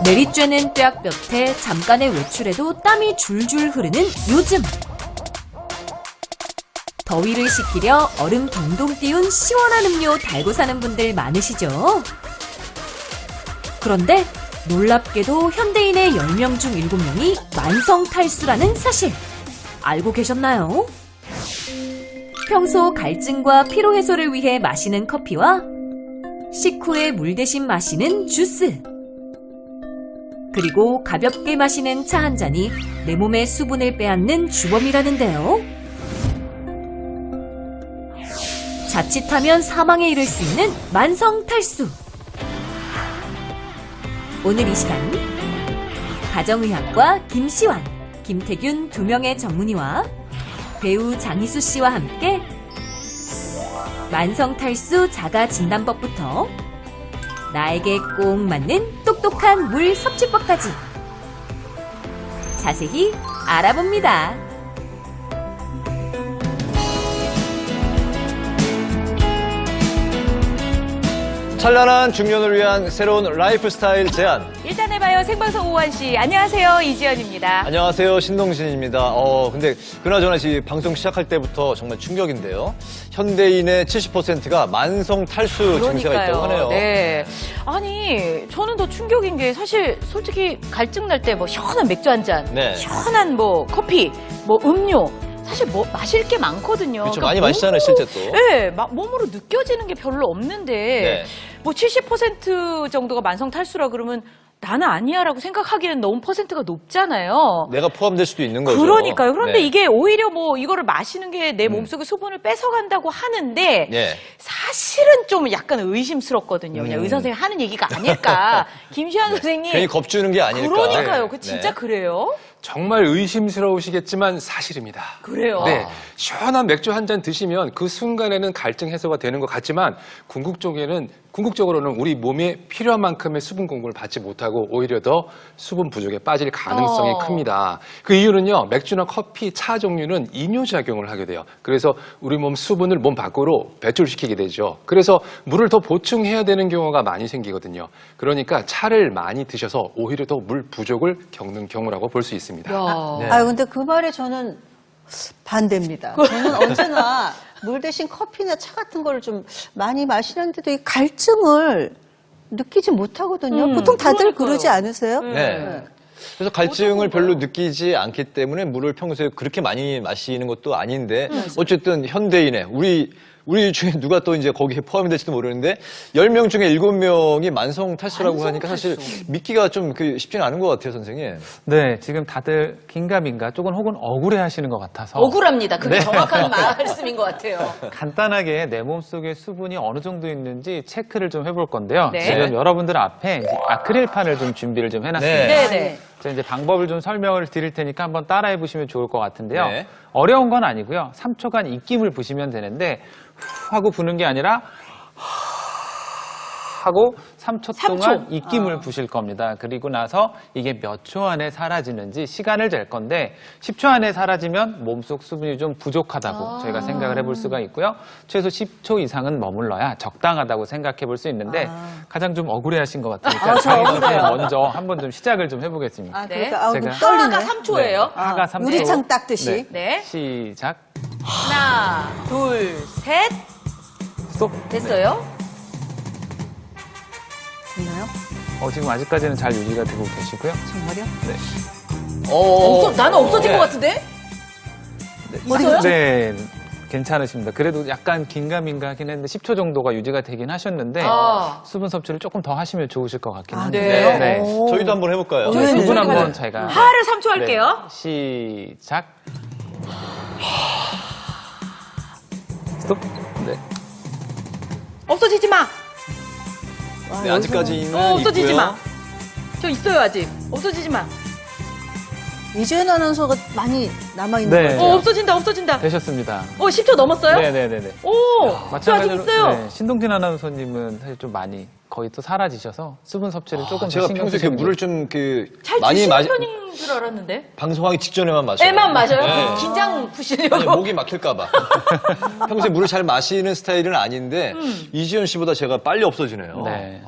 내리쬐는 뙤약볕에 잠깐의 외출에도 땀이 줄줄 흐르는 요즘. 더위를 식히려 얼음 동동 띄운 시원한 음료 달고 사는 분들 많으시죠? 그런데 놀랍게도 현대인의 10명 중 7명이 만성 탈수라는 사실 알고 계셨나요? 평소 갈증과 피로 해소를 위해 마시는 커피와 식후에 물 대신 마시는 주스, 그리고 가볍게 마시는 차 한 잔이 내 몸의 수분을 빼앗는 주범이라는데요. 자칫하면 사망에 이를 수 있는 만성 탈수. 오늘 이 시간 가정의학과 김시환, 김태균 두 명의 전문의와 배우 장희수 씨와 함께 만성 탈수 자가 진단법부터 나에게 꼭 맞는 똑똑한 물 섭취법까지 자세히 알아봅니다. 찬란한 중년을 위한 새로운 라이프 스타일 제안. 일단 해봐요. 생방송 오한 씨. 안녕하세요. 이지연입니다. 안녕하세요. 신동진입니다. 근데 그나저나 이 방송 시작할 때부터 정말 충격인데요. 현대인의 70%가 만성 탈수 증세가 있다고 하네요. 네. 아니, 저는 더 충격인 게 사실 솔직히 갈증 날 때 뭐 시원한 맥주 한 잔, 네. 시원한 뭐 커피, 뭐 음료. 사실 뭐 마실 게 많거든요. 그렇죠. 많이 마시잖아요, 실제 또. 네, 몸으로 느껴지는 게 별로 없는데 네. 뭐 70% 정도가 만성 탈수라 그러면 나는 아니야라고 생각하기에는 너무 퍼센트가 높잖아요. 내가 포함될 수도 있는 거죠. 그러니까요. 그런데 네. 이게 오히려 뭐 이거를 마시는 게 내 몸속의 수분을 뺏어간다고 하는데 네. 사실은 좀 약간 의심스럽거든요. 그냥 의사 선생님 하는 얘기가 아닐까. 김시환 선생님. 괜히 겁주는 게 아닐까. 그러니까요. 그 네. 진짜 그래요? 정말 의심스러우시겠지만 사실입니다. 그래요? 네, 시원한 맥주 한 잔 드시면 그 순간에는 갈증 해소가 되는 것 같지만 궁극적으로는 우리 몸에 필요한 만큼의 수분 공급을 받지 못하고 오히려 더 수분 부족에 빠질 가능성이 큽니다. 그 이유는요, 맥주나 커피, 차 종류는 이뇨작용을 하게 돼요. 그래서 우리 몸 수분을 몸 밖으로 배출시키게 되죠. 그래서 물을 더 보충해야 되는 경우가 많이 생기거든요. 그러니까 차를 많이 드셔서 오히려 더 물 부족을 겪는 경우라고 볼 수 있습니다. 네. 근데 그 말에 저는 반대입니다. 저는 언제나 물 대신 커피나 차 같은 거를 좀 많이 마시는데도 이 갈증을 느끼지 못하거든요. 보통 다들 그러니까요. 그러지 않으세요? 네. 그래서 갈증을 별로 느끼지 않기 때문에 물을 평소에 그렇게 많이 마시는 것도 아닌데 어쨌든 현대인의 우리 중에 누가 또 이제 거기에 포함이 될지도 모르는데 10명 중에 7명이 만성 탈수라고 하니까 사실 믿기가 좀 쉽지는 않은 것 같아요, 선생님. 네, 지금 다들 긴가민가 혹은 억울해 하시는 것 같아서 억울합니다. 그게 네. 정확한 말씀인 것 같아요. 간단하게 내 몸속에 수분이 어느 정도 있는지 체크를 좀 해볼 건데요. 네. 지금 여러분들 앞에 이제 아크릴판을 좀 준비를 좀 해놨습니다. 네. 네네. 제가 이제 방법을 좀 설명을 드릴 테니까 한번 따라해 보시면 좋을 것 같은데요. 네. 어려운 건 아니고요. 3초간 입김을 부시면 되는데 후 하고 부는 게 아니라 하고 3초 동안 입김을 부실 겁니다. 그리고 나서 이게 몇 초 안에 사라지는지 시간을 잴 건데 10초 안에 사라지면 몸속 수분이 좀 부족하다고 저희가 생각을 해볼 수가 있고요. 최소 10초 이상은 머물러야 적당하다고 생각해 볼 수 있는데 가장 좀 억울해하신 것 같으니까 저희가 먼저 한번 좀 시작을 좀 해보겠습니다. 네. 그러니까 제가 좀 떨리네. 하나가 3초예요. 하가 3초. 유리창 닦듯이. 네. 시작. 하나, 둘, 셋. 스톱. 됐어요? 됐나요? 지금 아직까지는 잘 유지가 되고 계시고요. 정말요? 나는 없어진 것 같은데? 있어요? 네, 괜찮으십니다. 그래도 약간 긴가민가 하긴 했는데 10초 정도가 유지가 되긴 하셨는데 수분 섭취를 조금 더 하시면 좋으실 것 같긴 한데. 네. 네. 저희도 한번 해볼까요? 네, 두 분 네. 한번 저희가 하를 3초 할게요. 시작. 스톱. 네. 없어지지 마. 네, 아직까지는 없어지지 있고요. 마. 저 있어요, 아직. 없어지지 마. 이주연 아나운서가 많이 남아있는 네. 거예요. 없어진다. 되셨습니다. 10초 넘었어요? 네네네네. 오, 저 아직 있어요. 네, 신동진 아나운서님은 사실 좀 많이 거의 또 사라지셔서 수분 섭취를 조금 더 제가 신경 평소에 쓰시는 물을 좀 잘 많이 드시는 마시 편인 줄 알았는데. 방송하기 직전에만 마셔요. 애만 마셔요? 네. 긴장 푸시려고. 아니, 목이 막힐까봐. 평소에 물을 잘 마시는 스타일은 아닌데 이지연 씨보다 제가 빨리 없어지네요. 네.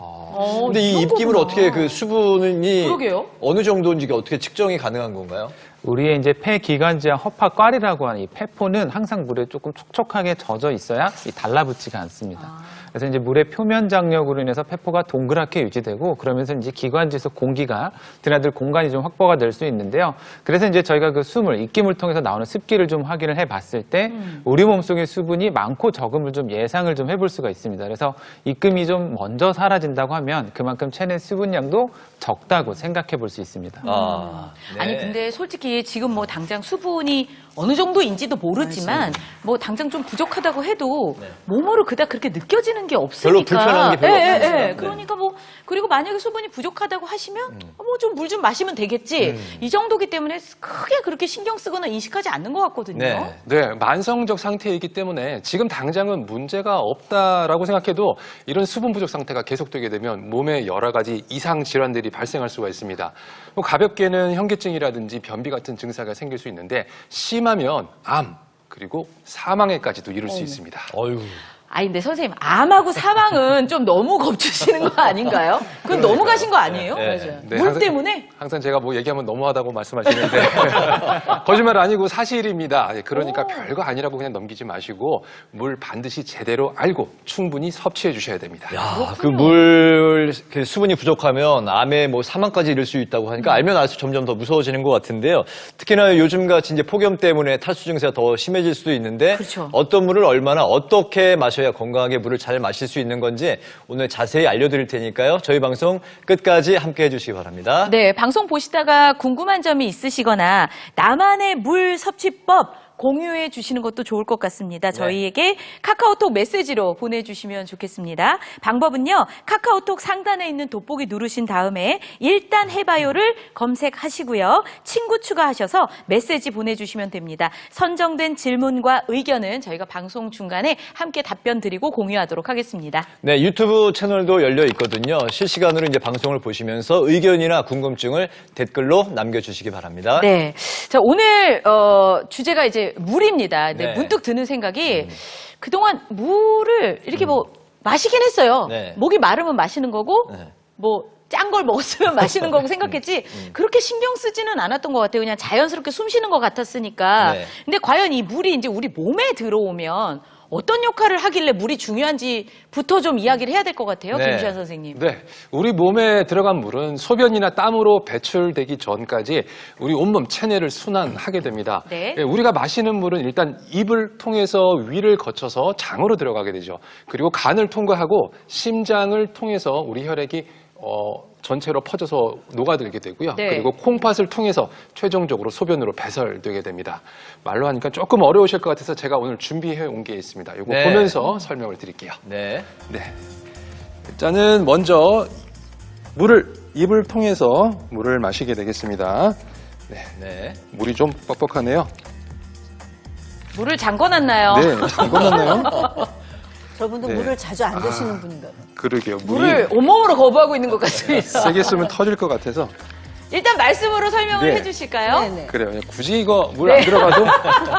근데 이 입김을 어떻게 그 수분이 그러게요. 어느 정도인지 어떻게 측정이 가능한 건가요? 우리의 이제 폐기관지와 허파꽈리라고 하는 이 폐포는 항상 물에 조금 촉촉하게 젖어 있어야 이 달라붙지가 않습니다. 그래서 이제 물의 표면 장력으로 인해서 폐포가 동그랗게 유지되고 그러면서 이제 기관지에서 공기가 드나들 공간이 좀 확보가 될 수 있는데요. 그래서 이제 저희가 그 숨을 입김을 통해서 나오는 습기를 좀 확인을 해봤을 때 우리 몸속의 수분이 많고 적음을 좀 예상을 좀 해볼 수가 있습니다. 그래서 입김이 좀 먼저 사라진다고 하면 그만큼 체내 수분량도 적다고 생각해 볼 수 있습니다. 네. 아니 근데 솔직히 지금 뭐 당장 수분이 어느 정도인지도 모르지만 뭐 당장 좀 부족하다고 해도 몸으로 그닥 그렇게 느껴지는 게 없으니까. 별로 불편한 게 별로 없습니다. 네. 그러니까 뭐 그리고 만약에 수분이 부족하다고 하시면 뭐 좀 물 좀 마시면 되겠지. 이 정도기 때문에 크게 그렇게 신경 쓰거나 인식하지 않는 것 같거든요. 네. 네, 만성적 상태이기 때문에 지금 당장은 문제가 없다라고 생각해도 이런 수분 부족 상태가 계속되게 되면 몸에 여러 가지 이상 질환들이 발생할 수가 있습니다. 뭐 가볍게는 현기증이라든지 변비 같은 증상이 생길 수 있는데 심하면 암 그리고 사망에까지도 이를 수 있습니다. 어휴. 아니 근데 선생님 암하고 사망은 좀 너무 겁주시는 거 아닌가요? 그건 너무 가신 거 아니에요? 네. 맞아요. 네, 물 항상- 때문에? 항상 제가 뭐 얘기하면 너무하다고 말씀하시는데 거짓말 아니고 사실입니다. 그러니까 별거 아니라고 그냥 넘기지 마시고 물 반드시 제대로 알고 충분히 섭취해 주셔야 됩니다. 야, 그 물 수분이 부족하면 암에 뭐 사망까지 이를 수 있다고 하니까 알면 알수록 점점 더 무서워지는 것 같은데요. 특히나 요즘 같이 이제 폭염 때문에 탈수 증세가 더 심해질 수도 있는데 그렇죠. 어떤 물을 얼마나 어떻게 마셔야 건강하게 물을 잘 마실 수 있는 건지 오늘 자세히 알려드릴 테니까요. 저희 방송 끝까지 함께 해주시기 바랍니다. 네, 방송 보시다가 궁금한 점이 있으시거나 나만의 물 섭취법 공유해 주시는 것도 좋을 것 같습니다. 저희에게 카카오톡 메시지로 보내주시면 좋겠습니다. 방법은요. 카카오톡 상단에 있는 돋보기 누르신 다음에 일단 해봐요를 검색하시고요. 친구 추가하셔서 메시지 보내주시면 됩니다. 선정된 질문과 의견은 저희가 방송 중간에 함께 답변 드리고 공유하도록 하겠습니다. 네, 유튜브 채널도 열려 있거든요. 실시간으로 이제 방송을 보시면서 의견이나 궁금증을 댓글로 남겨주시기 바랍니다. 네. 자, 오늘, 주제가 이제 물입니다. 근데 네. 문득 드는 생각이 그동안 물을 이렇게 뭐 마시긴 했어요. 네. 목이 마르면 마시는 거고, 네. 뭐, 짠 걸 먹었으면 마시는 거고 생각했지, 그렇게 신경 쓰지는 않았던 것 같아요. 그냥 자연스럽게 숨 쉬는 것 같았으니까. 네. 근데 과연 이 물이 이제 우리 몸에 들어오면 어떤 역할을 하길래 물이 중요한지부터 좀 이야기를 해야 될 것 같아요. 네. 김시환 선생님. 네, 우리 몸에 들어간 물은 소변이나 땀으로 배출되기 전까지 우리 온몸 체내를 순환하게 됩니다. 네. 우리가 마시는 물은 일단 입을 통해서 위를 거쳐서 장으로 들어가게 되죠. 그리고 간을 통과하고 심장을 통해서 우리 혈액이 전체로 퍼져서 녹아들게 되고요. 네. 그리고 콩팥을 통해서 최종적으로 소변으로 배설되게 됩니다. 말로 하니까 조금 어려우실 것 같아서 제가 오늘 준비해 온 게 있습니다. 이거 네. 보면서 설명을 드릴게요. 네. 네. 일단은 먼저 입을 통해서 물을 마시게 되겠습니다. 네. 물이 좀 뻑뻑하네요. 물을 잠궈놨나요? 네, 잠궈놨나요? 저분도 네. 물을 자주 안 드시는 분인가 봐요. 그러게요. 물을 온몸으로 거부하고 있는 것 같습니다. 세게 쓰면 터질 것 같아서. 일단 말씀으로 설명을 네. 해주실까요? 네네. 그래요. 굳이 이거 물 안 들어가도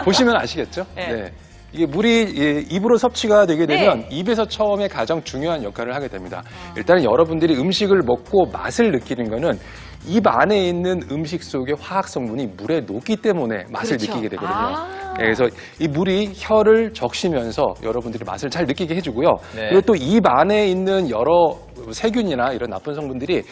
보시면 아시겠죠? 네. 이게 물이 입으로 섭취가 되게 되면 네. 입에서 처음에 가장 중요한 역할을 하게 됩니다. 일단은 여러분들이 음식을 먹고 맛을 느끼는 거는 입 안에 있는 음식 속의 화학 성분이 물에 녹기 때문에 맛을 그렇죠. 느끼게 되거든요. 아. 네, 그래서 이 물이 혀를 적시면서 여러분들이 맛을 잘 느끼게 해주고요. 네. 그리고 또 입 안에 있는 여러 세균이나 이런 나쁜 성분들이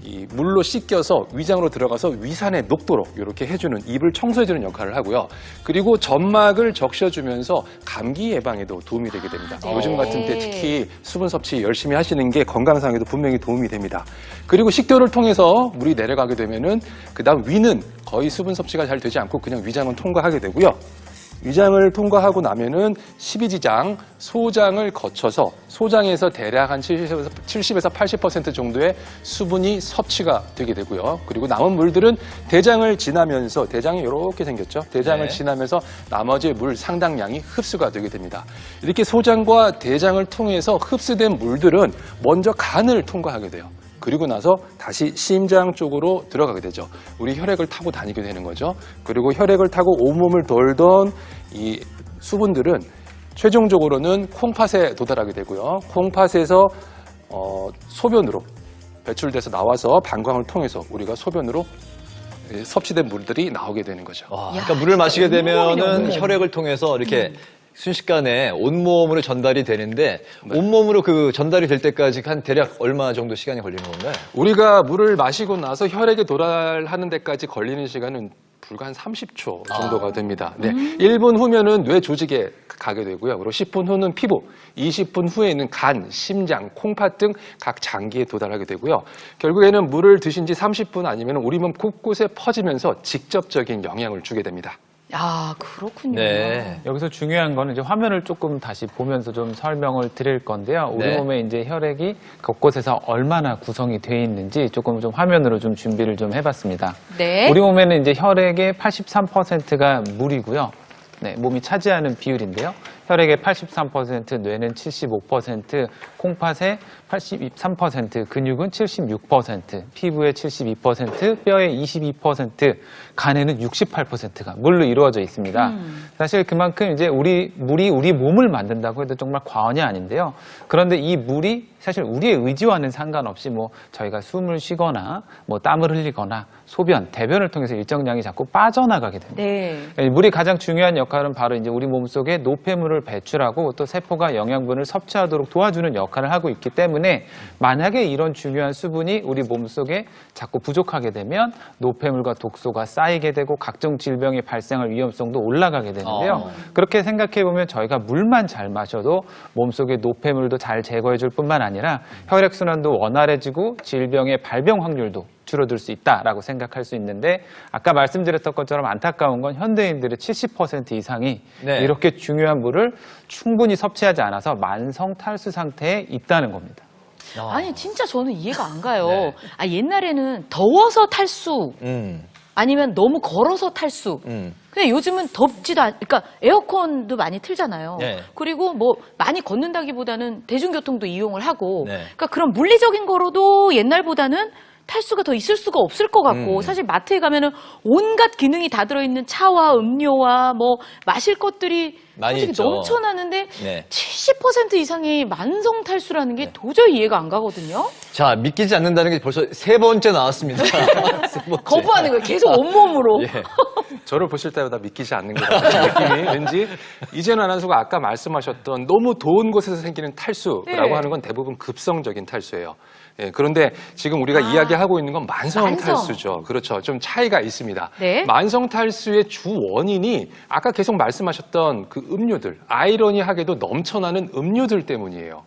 이 물로 씻겨서 위장으로 들어가서 위산에 녹도록 이렇게 해주는 입을 청소해주는 역할을 하고요. 그리고 점막을 적셔주면서 감기 예방에도 도움이 되게 됩니다. 네. 요즘 같은 때 특히 수분 섭취 열심히 하시는 게 건강상에도 분명히 도움이 됩니다. 그리고 식도를 통해서 물이 내려가게 되면은 그다음 위는 거의 수분 섭취가 잘 되지 않고 그냥 위장은 통과하게 되고요. 위장을 통과하고 나면은 십이지장, 소장을 거쳐서 소장에서 대략 한 70에서 80% 정도의 수분이 섭취가 되게 되고요. 그리고 남은 물들은 대장을 지나면서 대장이 이렇게 생겼죠. 대장을 네. 지나면서 나머지 물 상당량이 흡수가 되게 됩니다. 이렇게 소장과 대장을 통해서 흡수된 물들은 먼저 간을 통과하게 돼요. 그리고 나서 다시 심장 쪽으로 들어가게 되죠. 우리 혈액을 타고 다니게 되는 거죠. 그리고 혈액을 타고 온몸을 돌던 이 수분들은 최종적으로는 콩팥에 도달하게 되고요. 콩팥에서 소변으로 배출돼서 나와서 방광을 통해서 우리가 소변으로 섭취된 물들이 나오게 되는 거죠. 그러니까 물을 마시게 되면은 온몸이 혈액을 통해서 이렇게 순식간에 온몸으로 전달이 되는데 온몸으로 그 전달이 될 때까지 한 대략 얼마 정도 시간이 걸리는 건가요? 우리가 물을 마시고 나서 혈액에 도달하는 데까지 걸리는 시간은 불과 한 30초 정도가 됩니다. 네. 1분 후면은 뇌 조직에 가게 되고요. 그리고 10분 후는 피부, 20분 후에는 간, 심장, 콩팥 등 각 장기에 도달하게 되고요. 결국에는 물을 드신 지 30분 아니면 우리 몸 곳곳에 퍼지면서 직접적인 영향을 주게 됩니다. 아, 그렇군요. 네. 여기서 중요한 거는 이제 화면을 조금 다시 보면서 좀 설명을 드릴 건데요. 우리 네. 몸에 이제 혈액이 곳곳에서 얼마나 구성이 돼 있는지 조금 좀 화면으로 좀 준비를 좀 해봤습니다. 네. 우리 몸에는 이제 혈액의 83%가 물이고요. 네, 몸이 차지하는 비율인데요. 혈액의 83%, 뇌는 75%, 콩팥의 83%, 근육은 76%, 피부의 72%, 뼈의 22%, 간에는 68%가 물로 이루어져 있습니다. 사실 그만큼 이제 물이 우리 몸을 만든다고 해도 정말 과언이 아닌데요. 그런데 이 물이 사실 우리의 의지와는 상관없이 뭐 저희가 숨을 쉬거나 뭐 땀을 흘리거나 소변, 대변을 통해서 일정량이 자꾸 빠져나가게 됩니다. 네. 물이 가장 중요한 역할은 바로 이제 우리 몸속에 노폐물을 배출하고 또 세포가 영양분을 섭취하도록 도와주는 역할을 하고 있기 때문에 만약에 이런 중요한 수분이 우리 몸속에 자꾸 부족하게 되면 노폐물과 독소가 쌓이게 되고 각종 질병의 발생할 위험성도 올라가게 되는데요. 그렇게 생각해 보면 저희가 물만 잘 마셔도 몸속의 노폐물도 잘 제거해 줄 뿐만 아니라 혈액순환도 원활해지고 질병의 발병 확률도 줄어들 수 있다라고 생각할 수 있는데 아까 말씀드렸던 것처럼 안타까운 건 현대인들의 70% 이상이 네. 이렇게 중요한 물을 충분히 섭취하지 않아서 만성 탈수 상태에 있다는 겁니다. 아니, 진짜 저는 이해가 안 가요. 네. 아, 옛날에는 더워서 탈수, 아니면 너무 걸어서 탈수. 근데 요즘은 덥지도 그러니까 에어컨도 많이 틀잖아요. 네. 그리고 뭐 많이 걷는다기보다는 대중교통도 이용을 하고. 네. 그러니까 그런 물리적인 거로도 옛날보다는 탈수가 더 있을 수가 없을 것 같고 사실 마트에 가면은 온갖 기능이 다 들어있는 차와 음료와 뭐 마실 것들이 많이 솔직히 있죠. 넘쳐나는데 네. 70% 이상이 만성 탈수라는 게 도저히 이해가 안 가거든요. 자, 믿기지 않는다는 게 벌써 세 번째 나왔습니다. 세 번째. 거부하는 거예요. 계속 온몸으로. 예. 저를 보실 때마다 믿기지 않는 것 같은 느낌이 왠지 이재현 아나운서가 아까 말씀하셨던 너무 더운 곳에서 생기는 탈수라고 네. 하는 건 대부분 급성적인 탈수예요. 예, 그런데 지금 우리가 이야기하고 있는 건 만성 탈수죠. 그렇죠. 좀 차이가 있습니다. 네. 만성 탈수의 주 원인이 아까 계속 말씀하셨던 그 음료들, 아이러니하게도 넘쳐나는 음료들 때문이에요.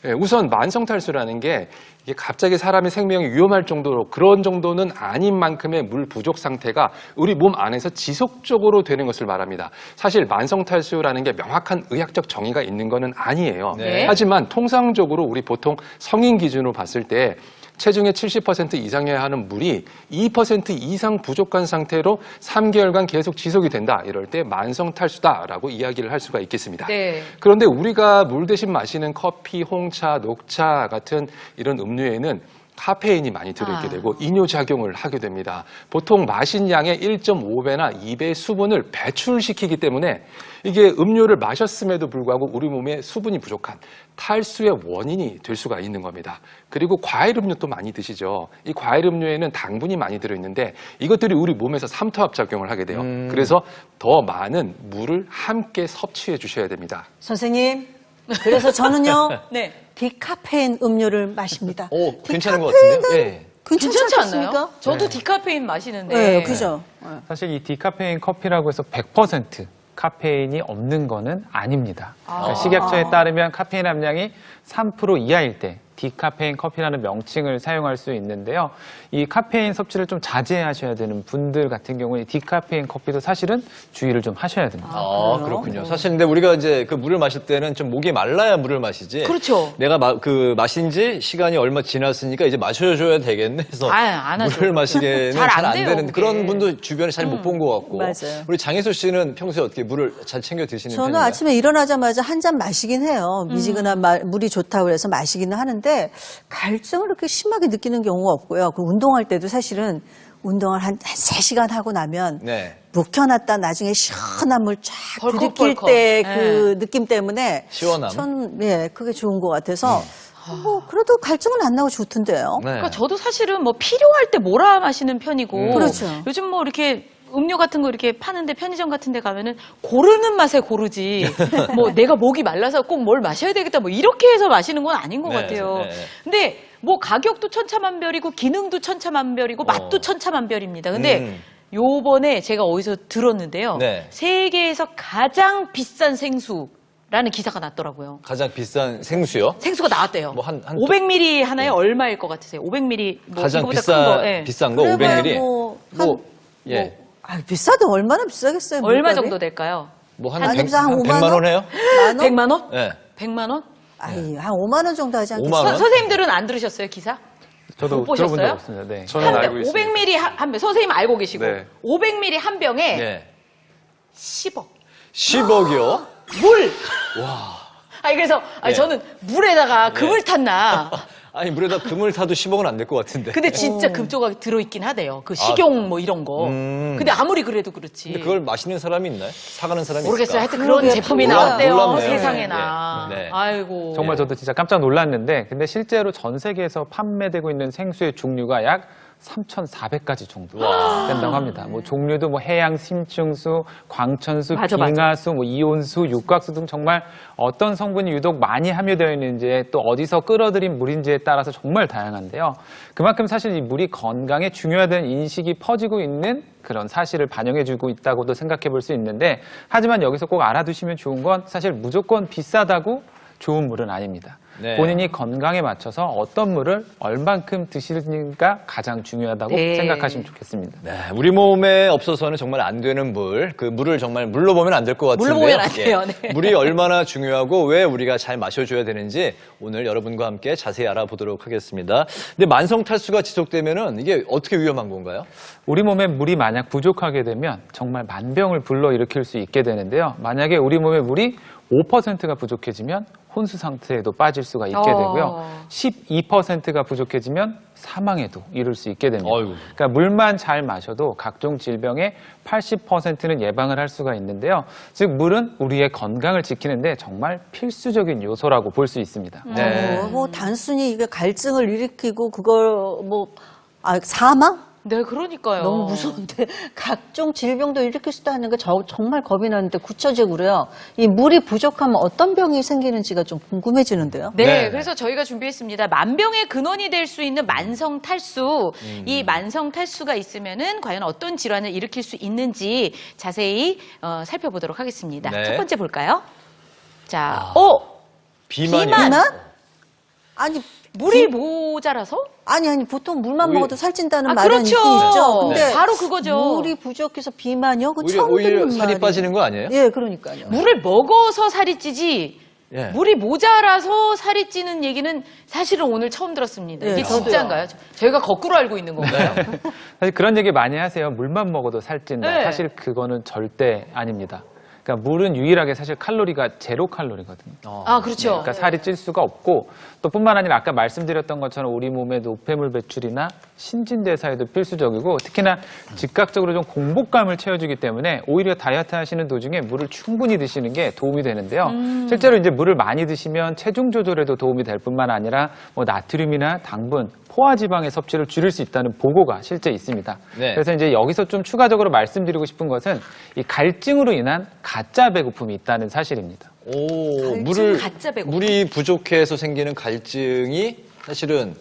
예, 우선 만성 탈수라는 게 이게 갑자기 사람의 생명이 위험할 정도로 그런 정도는 아닌 만큼의 물 부족 상태가 우리 몸 안에서 지속적으로 되는 것을 말합니다. 사실 만성 탈수라는 게 명확한 의학적 정의가 있는 것은 아니에요. 네. 하지만 통상적으로 우리 보통 성인 기준으로 봤을 때 체중의 70% 이상이어야 하는 물이 2% 이상 부족한 상태로 3개월간 계속 지속이 된다. 이럴 때 만성 탈수다라고 이야기를 할 수가 있겠습니다. 네. 그런데 우리가 물 대신 마시는 커피, 홍차, 녹차 같은 이런 음료에는 카페인이 많이 들어있게 되고 이뇨작용을 하게 됩니다. 보통 마신 양의 1.5배나 2배의 수분을 배출시키기 때문에 이게 음료를 마셨음에도 불구하고 우리 몸에 수분이 부족한 탈수의 원인이 될 수가 있는 겁니다. 그리고 과일 음료도 많이 드시죠. 이 과일 음료에는 당분이 많이 들어있는데 이것들이 우리 몸에서 삼투압 작용을 하게 돼요. 그래서 더 많은 물을 함께 섭취해 주셔야 됩니다. 선생님, 그래서 저는요, 네. 디카페인 음료를 마십니다. 오, 괜찮은 것 같은데요? 예. 괜찮지 괜찮지 않습니까? 않나요? 저도 디카페인 마시는데. 네, 그죠. 사실 이 디카페인 커피라고 해서 100% 카페인이 없는 거는 아닙니다. 그러니까 식약처에 따르면 카페인 함량이 3% 이하일 때 디카페인 커피라는 명칭을 사용할 수 있는데요. 이 카페인 섭취를 좀 자제하셔야 되는 분들 같은 경우에 디카페인 커피도 사실은 주의를 좀 하셔야 됩니다. 그렇군요. 사실 근데 우리가 이제 그 물을 마실 때는 좀 목이 말라야 물을 마시지. 그렇죠. 내가 마신 지 시간이 얼마 지났으니까 이제 마셔줘야 되겠네 해서 안 하죠. 물을 마시기에는 잘 안 잘 안 돼요, 되는 그게. 그런 분도 주변에 잘 못 본 것 같고. 맞아요. 우리 장혜수 씨는 평소에 어떻게 물을 잘 챙겨 드시는 저는 편인가요? 아침에 일어나자마자 한 잔 마시긴 해요. 미지근한 물이 좋다고 해서 마시기는 하는데 갈증을 그렇게 심하게 느끼는 경우가 없고요. 그 운동할 때도 사실은 운동을 한 3시간 하고 나면 네. 묵혀놨다 나중에 시원한 물 쫙 들이킬 벌컥벌컥. 때 그 느낌 때문에 시원함. 전 그게 좋은 것 같아서 그래도 갈증은 안 나고 좋던데요. 네. 그러니까 저도 사실은 뭐 필요할 때 몰아 마시는 편이고 그렇죠. 요즘 뭐 이렇게 음료 같은 거 이렇게 파는데 편의점 같은 데 가면은 고르는 맛에 고르지 뭐 내가 목이 말라서 꼭 뭘 마셔야 되겠다 뭐 이렇게 해서 마시는 건 아닌 것 네, 같아요. 네. 근데 뭐 가격도 천차만별이고 기능도 천차만별이고 맛도 천차만별입니다. 근데 요번에 제가 어디서 들었는데요. 네. 세계에서 가장 비싼 생수라는 기사가 났더라고요. 가장 비싼 생수요? 생수가 나왔대요. 뭐 한 500ml 하나에 얼마일 것 같으세요? 500ml 뭐 가장 이거보다 큰 거. 예. 비싼 거 그러면 500ml. 뭐, 비싸도 얼마나 비싸겠어요? 얼마 물값이? 정도 될까요? 뭐한 아니, 100, 한 한 5만 100만 원 원? 해요? 만 원? 100만 원? 네. 100만 원? 아니, 한 5만 원 정도 하지 5만 않겠어요? 원? 선생님들은 안 들으셨어요, 기사? 저도 못 보셨어요? 들어본 적 없습니다. 네. 저는 알고 있습니다. 500ml 한 병, 선생님 알고 계시고 네. 500ml 한 병에 네. 10억. 10억이요? 물! 아니 그래서 네. 저는 물에다가 금을 탔나. 아니 물에다 금을 타도 10억은 안 될 것 같은데. 근데 진짜 금 조각이 들어있긴 하대요. 그 식용 뭐 이런 거. 근데 아무리 그래도 그렇지. 근데 그걸 마시는 사람이 있나요? 사가는 사람이 모르겠어요. 있을까? 하여튼 그런 그러게, 제품이 몰라- 나왔대요. 몰랐네요. 세상에나. 네. 네. 아이고. 정말 저도 진짜 깜짝 놀랐는데 근데 실제로 전 세계에서 판매되고 있는 생수의 종류가 약 3,400가지 정도 된다고 합니다. 뭐 종류도 뭐 해양 심층수, 광천수, 맞아. 빙하수, 뭐 이온수, 육각수 등 정말 어떤 성분이 유독 많이 함유되어 있는지 또 어디서 끌어들인 물인지에 따라서 정말 다양한데요. 그만큼 사실 이 물이 건강에 중요하다는 인식이 퍼지고 있는 그런 사실을 반영해주고 있다고도 생각해 볼 수 있는데 하지만 여기서 꼭 알아두시면 좋은 건 사실 무조건 비싸다고 좋은 물은 아닙니다. 네. 본인이 건강에 맞춰서 어떤 물을 얼만큼 드시는가 가장 중요하다고 네. 생각하시면 좋겠습니다. 네, 우리 몸에 없어서는 정말 안 되는 물, 그 물을 정말 물로 보면 안 될 것 같은데요. 물로 보면 안 돼요. 네. 물이 얼마나 중요하고 왜 우리가 잘 마셔줘야 되는지 오늘 여러분과 함께 자세히 알아보도록 하겠습니다. 근데 만성 탈수가 지속되면은 이게 어떻게 위험한 건가요? 우리 몸에 물이 만약 부족하게 되면 정말 만병을 불러일으킬 수 있게 되는데요. 만약에 우리 몸에 물이 5%가 부족해지면 혼수 상태에도 빠질 수가 있게 되고요. 12%가 부족해지면 사망에도 이를 수 있게 됩니다. 어이구. 그러니까 물만 잘 마셔도 각종 질병의 80%는 예방을 할 수가 있는데요. 즉 물은 우리의 건강을 지키는데 정말 필수적인 요소라고 볼 수 있습니다. 네. 뭐 단순히 이게 갈증을 일으키고 그걸 사망? 네, 그러니까요. 너무 무서운데 각종 질병도 일으킬 수도 있는 게 정말 겁이 나는데 구체적으로요. 이 물이 부족하면 어떤 병이 생기는지가 좀 궁금해지는데요. 네, 네. 그래서 저희가 준비했습니다. 만병의 근원이 될 수 있는 만성 탈수. 이 만성 탈수가 있으면은 과연 어떤 질환을 일으킬 수 있는지 자세히 살펴보도록 하겠습니다. 네. 첫 번째 볼까요? 자, 비만이요. 비만. 아니 물이 모자라서? 아니 보통 물만 먹어도 살찐다는 아, 말은 그렇죠. 있긴 있죠. 근데 네. 바로 그거죠. 물이 부족해서 비만이요? 그 오히려 처음 듣는 살이 말이- 빠지는 거 아니에요? 예, 그러니까요. 물을 먹어서 살이 찌지. 예. 물이 모자라서 살이 찌는 얘기는 사실은 오늘 처음 들었습니다. 이게 네, 저도요. 진짜인가요? 저희가 거꾸로 알고 있는 건가요? 사실 그런 얘기 많이 하세요. 물만 먹어도 살찐다. 네. 사실 그거는 절대 아닙니다. 그러니까 물은 유일하게 사실 칼로리가 제로 칼로리거든요. 아, 그렇죠. 그러니까 살이 찔 수가 없고 또 뿐만 아니라 아까 말씀드렸던 것처럼 우리 몸의 노폐물 배출이나 신진대사에도 필수적이고 특히나 즉각적으로 좀 공복감을 채워주기 때문에 오히려 다이어트 하시는 도중에 물을 충분히 드시는 게 도움이 되는데요. 실제로 이제 물을 많이 드시면 체중 조절에도 도움이 될 뿐만 아니라 뭐 나트륨이나 당분, 포화지방의 섭취를 줄일 수 있다는 보고가 실제 있습니다. 네. 그래서 이제 여기서 좀 추가적으로 말씀드리고 싶은 것은 이 갈증으로 인한 가짜 배고픔이 있다는 사실입니다. 가짜 배고픔. 물이 부족해서 생기는 갈증이 사실은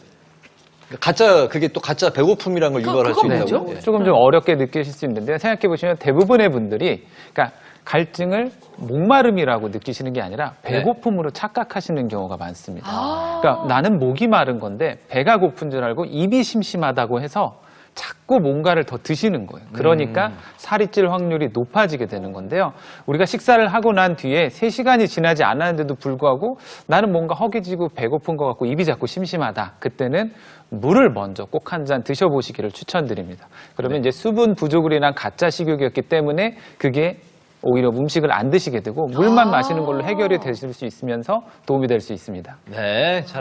그게 또 가짜 배고픔이라는 걸 유발할 수 그건 있다고요? 뭐죠? 예. 조금 좀 어렵게 느끼실 수 있는데요. 생각해 보시면 대부분의 분들이 그러니까 갈증을 목마름이라고 느끼시는 게 아니라 배고픔으로 착각하시는 경우가 많습니다. 그러니까 나는 목이 마른 건데 배가 고픈 줄 알고 입이 심심하다고 해서 자꾸 뭔가를 더 드시는 거예요. 그러니까 살이 찔 확률이 높아지게 되는 건데요. 우리가 식사를 하고 난 뒤에 3시간이 지나지 않았는데도 불구하고 나는 뭔가 허기지고 배고픈 것 같고 입이 자꾸 심심하다. 그때는 물을 먼저 꼭 한 잔 드셔보시기를 추천드립니다. 그러면 이제 수분 부족으로 인한 가짜 식욕이었기 때문에 그게 오히려 음식을 안 드시게 되고 물만 마시는 걸로 해결이 되실 수 있으면서 도움이 될 수 있습니다. 네, 잘 알겠습니다.